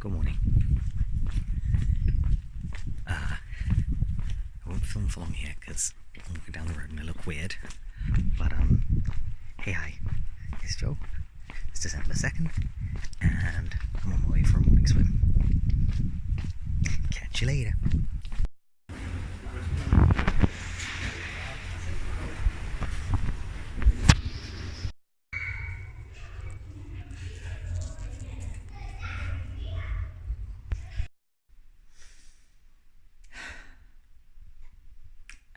Good morning. I won't film for long here because I'm walking down the road and I look weird. But hey, hi, it's Joe. It's December 2nd, and I'm on my way for a morning swim. Catch you later.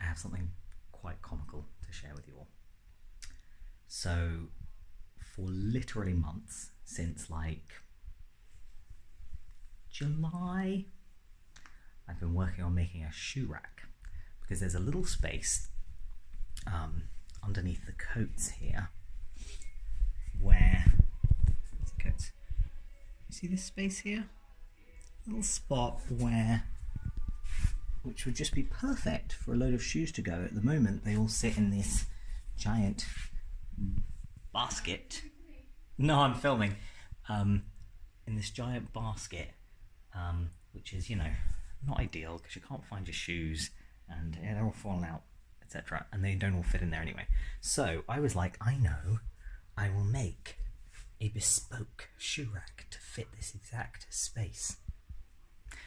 I have something quite comical to share with you all. So, for literally months, since like July, I've been working on making a shoe rack because there's a little space underneath the coats here where, where's the coats? You see this space here? A little spot which would just be perfect for a load of shoes to go. At the moment, they all sit in this giant basket. No, I'm filming. In this giant basket, which is, you know, not ideal because you can't find your shoes and they're all falling out, etc. And they don't all fit in there anyway. So I was like, I know, I will make a bespoke shoe rack to fit this exact space.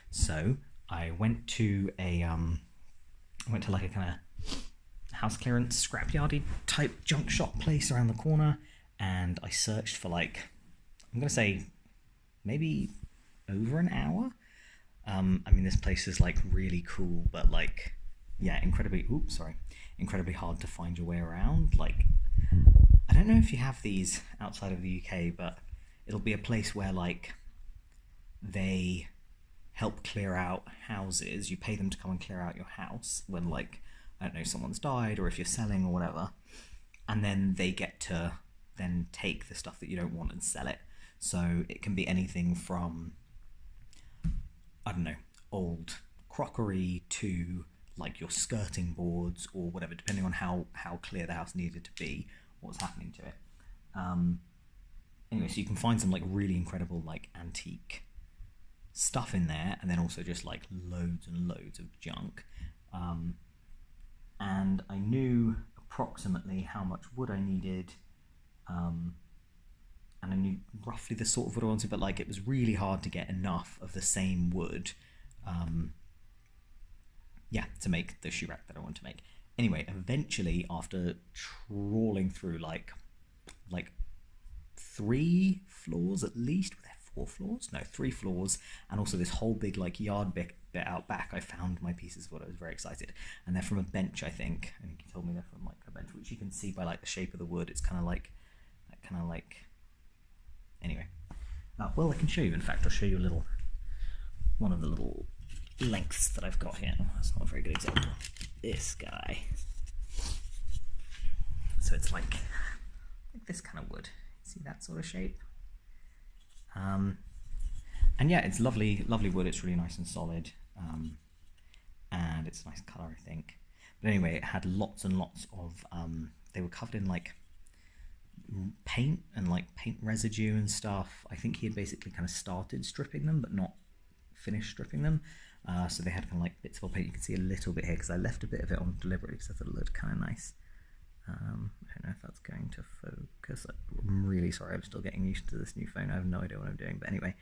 So I went to like a kind of house clearance scrapyardy type junk shop place around the corner, and I searched for like, I'm gonna say maybe over an hour. I mean, this place is like really cool, but like, yeah, incredibly hard to find your way around. Like, I don't know if you have these outside of the UK, but it'll be a place where like they help clear out houses. You pay them to come and clear out your house when, like, I don't know, someone's died or if you're selling or whatever, and then they get to then take the stuff that you don't want and sell it. So it can be anything from, I don't know, old crockery to like your skirting boards or whatever, depending on how clear the house needed to be, what's happening to it. Anyway, so you can find some like really incredible like antique stuff in there, and then also just like loads and loads of junk. And I knew approximately how much wood I needed, and I knew roughly the sort of wood I wanted, but like it was really hard to get enough of the same wood, to make the shoe rack that I want to make. Anyway, eventually, after trawling through like 3 floors at least, 4 floors? No, 3 floors, and also this whole big like yard bit out back, I found my pieces of wood. I was very excited, and they're from a bench, I think. And he told me they're from like a bench, which you can see by like the shape of the wood. It's kind of like anyway. Well, I can show you. In fact, I'll show you one of the little lengths that I've got here. That's not a very good example. This guy. So it's like this kind of wood. See that sort of shape? And yeah, it's lovely wood. It's really nice and solid, and it's a nice color, I think. But anyway, it had lots and lots of they were covered in like paint and like paint residue and stuff. I think he had basically kind of started stripping them but not finished stripping them, so they had kind of like bits of old paint. You can see a little bit here because I left a bit of it on deliberately because I thought it looked kind of nice. I don't know if that's going to focus. I'm really sorry, I'm still getting used to this new phone. I have no idea what I'm doing, but anyway,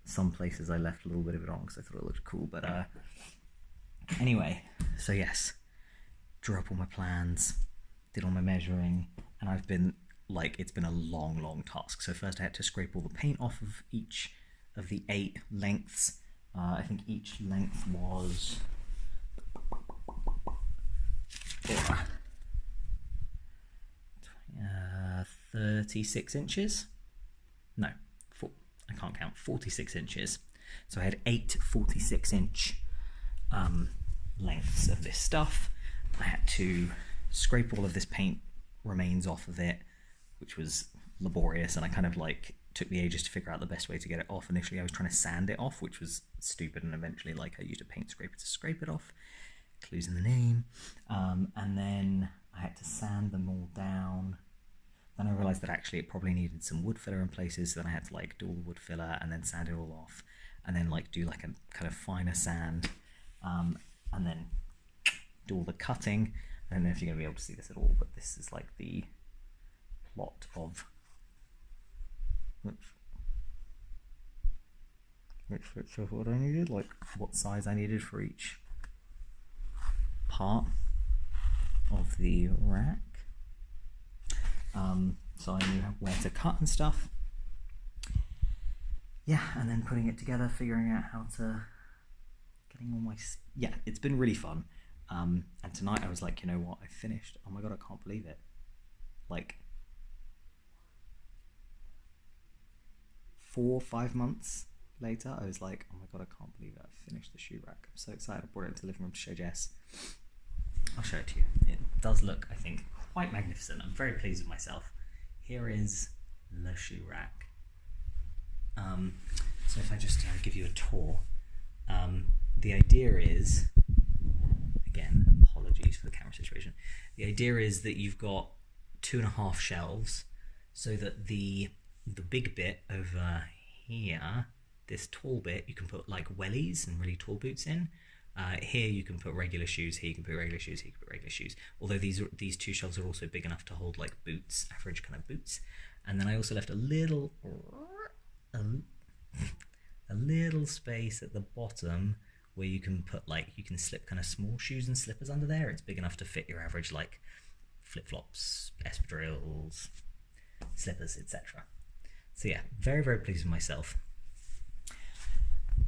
some places I left a little bit of it on because I thought it looked cool, but anyway, so yes, drew up all my plans, did all my measuring, and I've been like, it's been a long task. So first I had to scrape all the paint off of each of the 8 lengths. I think each length was 36 inches. No, I can't count. 46 inches. So I had 8 46-inch lengths of this stuff. I had to scrape all of this paint remains off of it, which was laborious, and I kind of like took me ages to figure out the best way to get it off. Initially I was trying to sand it off, which was stupid, and eventually like I used a paint scraper to scrape it off, clues in the name. And then I had to sand them all down. Then I realised that actually it probably needed some wood filler in places, so then I had to like do all the wood filler and then sand it all off, and then like do like a kind of finer sand, and then do all the cutting. I don't know if you're going to be able to see this at all, but this is like the plot of which of what I needed, like what size I needed for each part of the rack. So I knew where to cut and stuff. Yeah, and then putting it together, figuring out how to, getting all my, yeah, it's been really fun. And tonight I was like, you know what, I finished. Oh my god, I can't believe it. Like 4 or 5 months later, I was like, oh my god, I can't believe it. I finished the shoe rack. I'm so excited. I brought it into the living room to show Jess. I'll show it to you. It does look, I think, quite magnificent. I'm very pleased with myself. Here is the shoe rack. So if I just give you a tour, the idea is, again, apologies for the camera situation. The idea is that you've got 2.5 shelves, so that the big bit over here, this tall bit, you can put like wellies and really tall boots in. Here you can put regular shoes, here you can put regular shoes, here you can put regular shoes. Although these 2 shelves are also big enough to hold like boots, average kind of boots. And then I also left a little space at the bottom where you can put like, you can slip kind of small shoes and slippers under there. It's big enough to fit your average like flip-flops, espadrilles, slippers, etc. So yeah, very, very pleased with myself.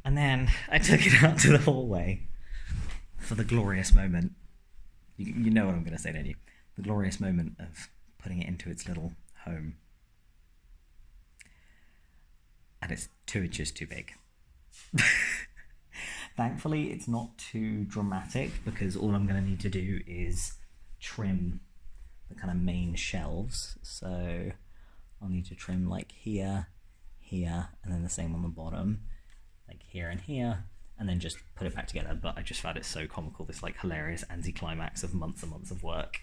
And then I took it out to the hallway for the glorious moment. You know what I'm going to say, don't you? The glorious moment of putting it into its little home. And it's 2 inches too big. Thankfully, it's not too dramatic, because all I'm going to need to do is trim the kind of main shelves. So I'll need to trim like here, here, and then the same on the bottom, like here and here, and then just put it back together. But I just found it so comical, this like hilarious anticlimax of months and months of work.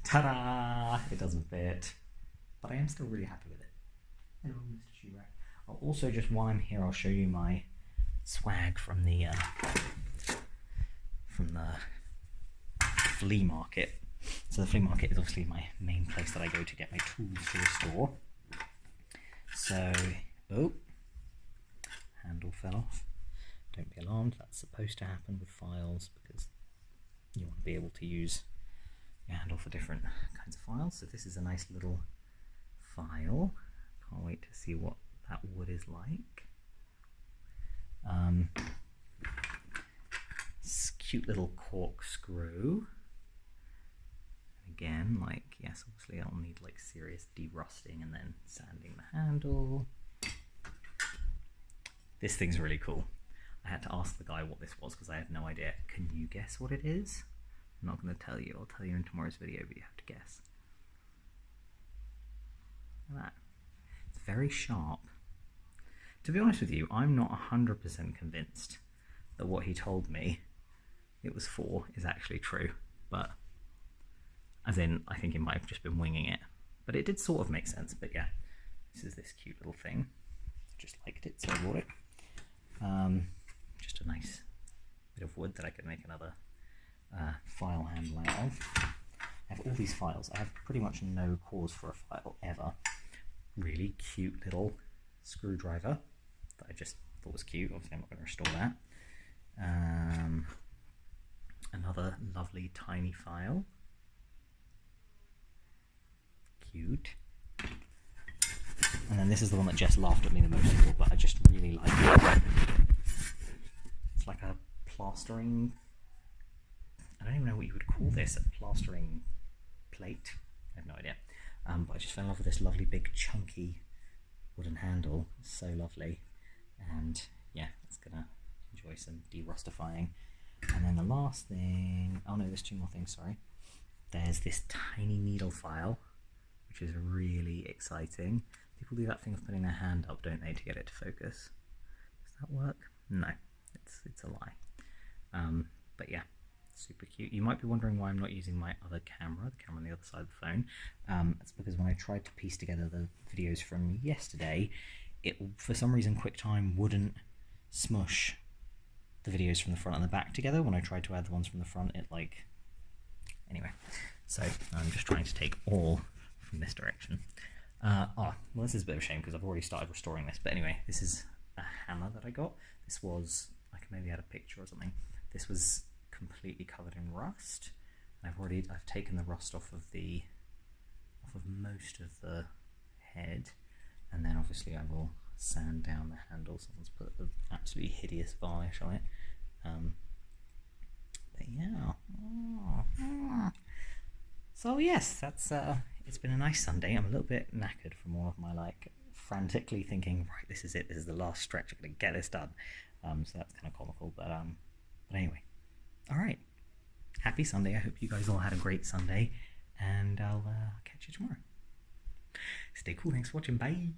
Ta-da! It doesn't fit, but I am still really happy with it. Hello, Mr. Shoe Rack. I'll also, just while I'm here, I'll show you my swag from the flea market. So the flea market is obviously my main place that I go to get my tools to restore. So, oh, handle fell off. Don't be alarmed, that's supposed to happen with files, because you want to be able to use your handle for different kinds of files. So this is a nice little file. Can't wait to see what that wood is like. This cute little corkscrew. Again, like, yes, obviously I'll need like serious de-rusting and then sanding the handle. This thing's really cool. I had to ask the guy what this was because I had no idea. Can you guess what it is? I'm not going to tell you. I'll tell you in tomorrow's video, but you have to guess. Look at that. It's very sharp. To be honest with you, I'm not 100% convinced that what he told me it was for is actually true, but as in, I think he might have just been winging it. But it did sort of make sense, but yeah. This is this cute little thing. I just liked it, so I bought it. Just a nice bit of wood that I could make another file handle out of. I have all these files. I have pretty much no cause for a file ever. Really cute little screwdriver that I just thought was cute. Obviously I'm not going to restore that. Another lovely tiny file. Cute. And then this is the one that Jess laughed at me the most for, but I just really like it. It's like a plastering, I don't even know what you would call this, a plastering plate. I have no idea. But I just fell in love with this lovely big chunky wooden handle. It's so lovely. And yeah, it's gonna enjoy some de-rustifying. And then the last thing, oh no, there's 2 more things, sorry. There's this tiny needle file, which is really exciting. People do that thing of putting their hand up, don't they, to get it to focus. Does that work? No, it's a lie. But yeah, super cute. You might be wondering why I'm not using my other camera, the camera on the other side of the phone. It's because when I tried to piece together the videos from yesterday, it for some reason QuickTime wouldn't smush the videos from the front and the back together. When I tried to add the ones from the front, it like... Anyway, so I'm just trying to take all from this direction. Well, this is a bit of a shame because I've already started restoring this, but anyway, this is a hammer that I got. This was, I can maybe add a picture or something. This was completely covered in rust. I've taken the rust off of most of the head, and then obviously I will sand down the handle. Someone's put an absolutely hideous varnish on it. But yeah. So yes, that's it's been a nice Sunday. I'm a little bit knackered from all of my like frantically thinking, right, this is it, this is the last stretch, I'm gonna get this done. So that's kind of comical, but anyway. Alright. Happy Sunday. I hope you guys all had a great Sunday, and I'll catch you tomorrow. Stay cool, thanks for watching, bye.